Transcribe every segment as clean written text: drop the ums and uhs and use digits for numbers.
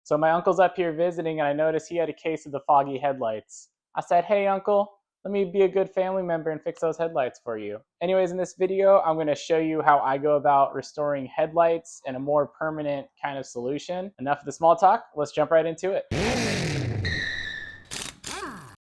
So my uncle's up here visiting and I noticed he had a case of the foggy headlights. I said, hey uncle, let me be a good family member and fix those headlights for you. Anyways, in this video, I'm going to show you how I go about restoring headlights in a more permanent kind of solution. Enough of the small talk, let's jump right into it.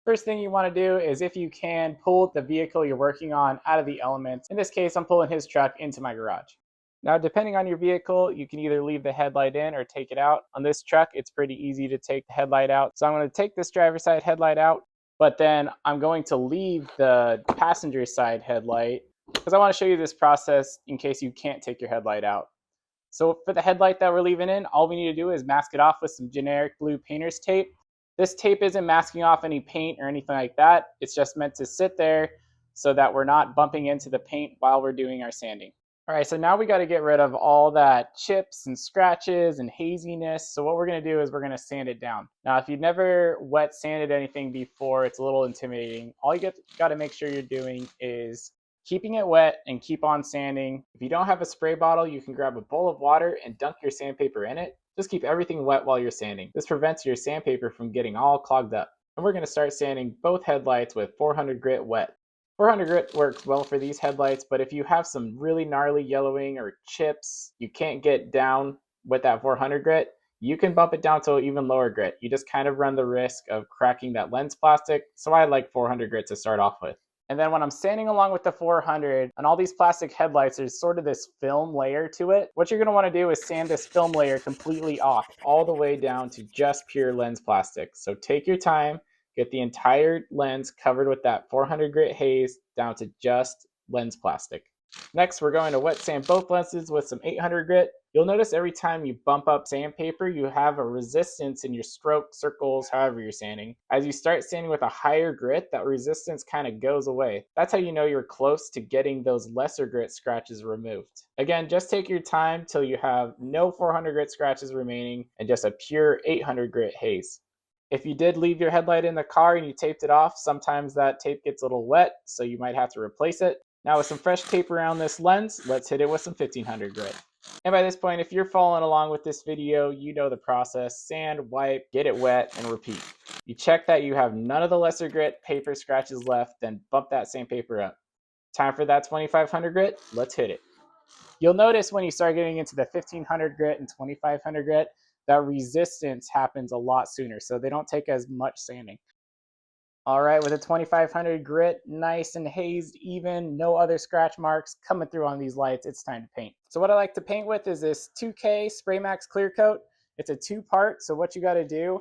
First thing you want to do is, if you can, pull the vehicle you're working on out of the elements. In this case, I'm pulling his truck into my garage. Now, depending on your vehicle, you can either leave the headlight in or take it out. On this truck, it's pretty easy to take the headlight out. So I'm going to take this driver's side headlight out, but then I'm going to leave the passenger side headlight because I want to show you this process in case you can't take your headlight out. So for the headlight that we're leaving in, all we need to do is mask it off with some generic blue painter's tape. This tape isn't masking off any paint or anything like that. It's just meant to sit there so that we're not bumping into the paint while we're doing our sanding. All right, so now we got to get rid of all that chips and scratches and haziness. So what we're going to do is we're going to sand it down. Now, if you've never wet sanded anything before, it's a little intimidating. All you got to make sure you're doing is keeping it wet and keep on sanding. If you don't have a spray bottle, you can grab a bowl of water and dunk your sandpaper in it. Just keep everything wet while you're sanding. This prevents your sandpaper from getting all clogged up. And we're going to start sanding both headlights with 400 grit wet. 400 grit works well for these headlights, but if you have some really gnarly yellowing or chips you can't get down with that 400 grit, you can bump it down to even lower grit. You just kind of run the risk of cracking that lens plastic, so I like 400 grit to start off with. And then when I'm sanding along with the 400, on all these plastic headlights, there's sort of this film layer to it. What you're going to want to do is sand this film layer completely off, all the way down to just pure lens plastic. So take your time, get the entire lens covered with that 400 grit haze down to just lens plastic. Next, we're going to wet sand both lenses with some 800 grit. You'll notice every time you bump up sandpaper, you have a resistance in your stroke, circles, however you're sanding. As you start sanding with a higher grit, that resistance kind of goes away. That's how you know you're close to getting those lesser grit scratches removed. Again, just take your time till you have no 400 grit scratches remaining and just a pure 800 grit haze. If you did leave your headlight in the car and you taped it off, sometimes that tape gets a little wet, so you might have to replace it. Now with some fresh tape around this lens, let's hit it with some 1500 grit. And by this point, if you're following along with this video, you know the process. Sand, wipe, get it wet, and repeat. You check that you have none of the lesser grit paper scratches left, then bump that sandpaper up. Time for that 2500 grit, let's hit it. You'll notice when you start getting into the 1500 grit and 2500 grit, that resistance happens a lot sooner, so they don't take as much sanding. All right, with a 2500 grit, nice and hazed, even, no other scratch marks coming through on these lights, it's time to paint. So what I like to paint with is this 2K Spray Max Clear Coat. It's a two-part, so what you got to do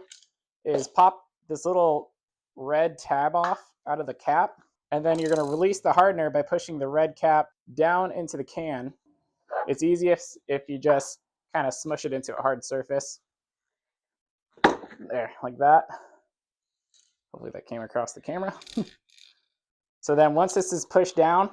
is pop this little red tab off out of the cap, and then you're going to release the hardener by pushing the red cap down into the can. It's easiest if you just kind of smush it into a hard surface. There, like that. Hopefully that came across the camera. So then once this is pushed down,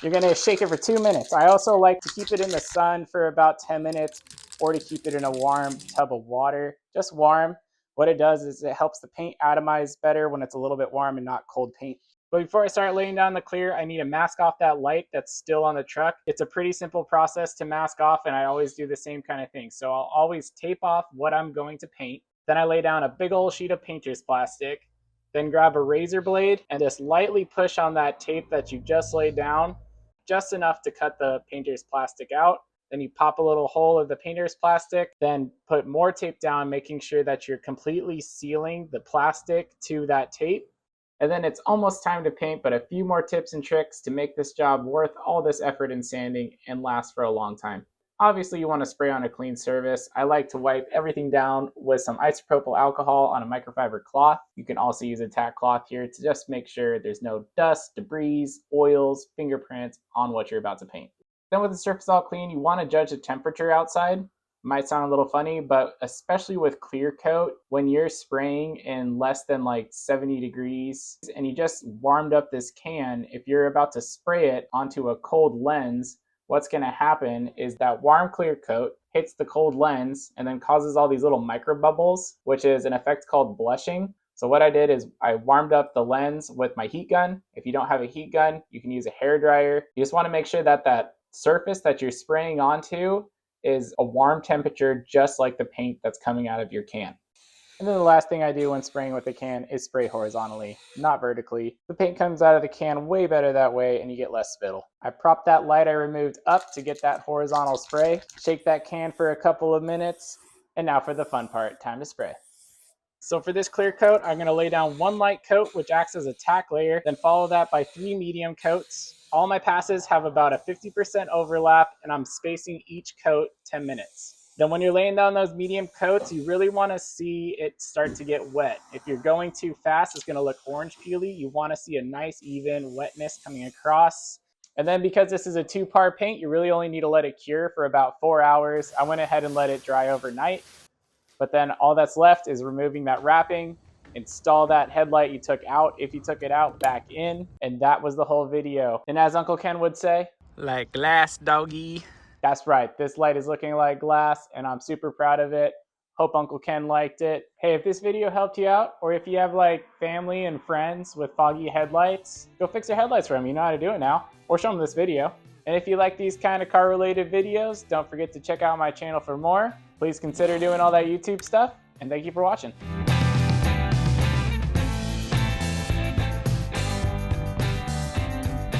you're going to shake it for 2 minutes. I also like to keep it in the sun for about 10 minutes or to keep it in a warm tub of water. Just warm. What it does is it helps the paint atomize better when it's a little bit warm and not cold paint. But before I start laying down the clear, I need to mask off that light that's still on the truck. It's a pretty simple process to mask off, and I always do the same kind of thing. So I'll always tape off what I'm going to paint. Then I lay down a big old sheet of painter's plastic, then grab a razor blade and just lightly push on that tape that you just laid down, just enough to cut the painter's plastic out. Then you pop a little hole of the painter's plastic, then put more tape down, making sure that you're completely sealing the plastic to that tape. And then it's almost time to paint, but a few more tips and tricks to make this job worth all this effort in sanding and last for a long time. Obviously, you want to spray on a clean surface. I like to wipe everything down with some isopropyl alcohol on a microfiber cloth. You can also use a tack cloth here to just make sure there's no dust, debris, oils, fingerprints on what you're about to paint. Then with the surface all clean, you want to judge the temperature outside. Might sound a little funny, but especially with clear coat, when you're spraying in less than like 70 degrees and you just warmed up this can, if you're about to spray it onto a cold lens, what's going to happen is that warm clear coat hits the cold lens and then causes all these little micro bubbles, which is an effect called blushing. So what I did is I warmed up the lens with my heat gun. If you don't have a heat gun, you can use a hair dryer. You just want to make sure that that surface that you're spraying onto is a warm temperature, just like the paint that's coming out of your can. And then the last thing I do when spraying with the can is spray horizontally, not vertically. The paint comes out of the can way better that way and you get less spittle. I prop that light I removed up to get that horizontal spray, shake that can for a couple of minutes, and now for the fun part, time to spray. So for this clear coat, I'm going to lay down one light coat, which acts as a tack layer, then follow that by 3 medium coats. All my passes have about a 50% overlap, and I'm spacing each coat 10 minutes. Then when you're laying down those medium coats, you really want to see it start to get wet. If you're going too fast, it's going to look orange peely. You want to see a nice even wetness coming across. And then because this is a 2-par paint, you really only need to let it cure for about 4 hours. I went ahead and let it dry overnight. But then all that's left is removing that wrapping, install that headlight you took out, if you took it out, back in, and that was the whole video. And as Uncle Ken would say, like glass, doggy. That's right, this light is looking like glass, and I'm super proud of it. Hope Uncle Ken liked it. Hey, if this video helped you out, or if you have like family and friends with foggy headlights, go fix their headlights for them. You know how to do it now. Or show them this video. And if you like these kind of car-related videos, don't forget to check out my channel for more. Please consider doing all that YouTube stuff, and thank you for watching.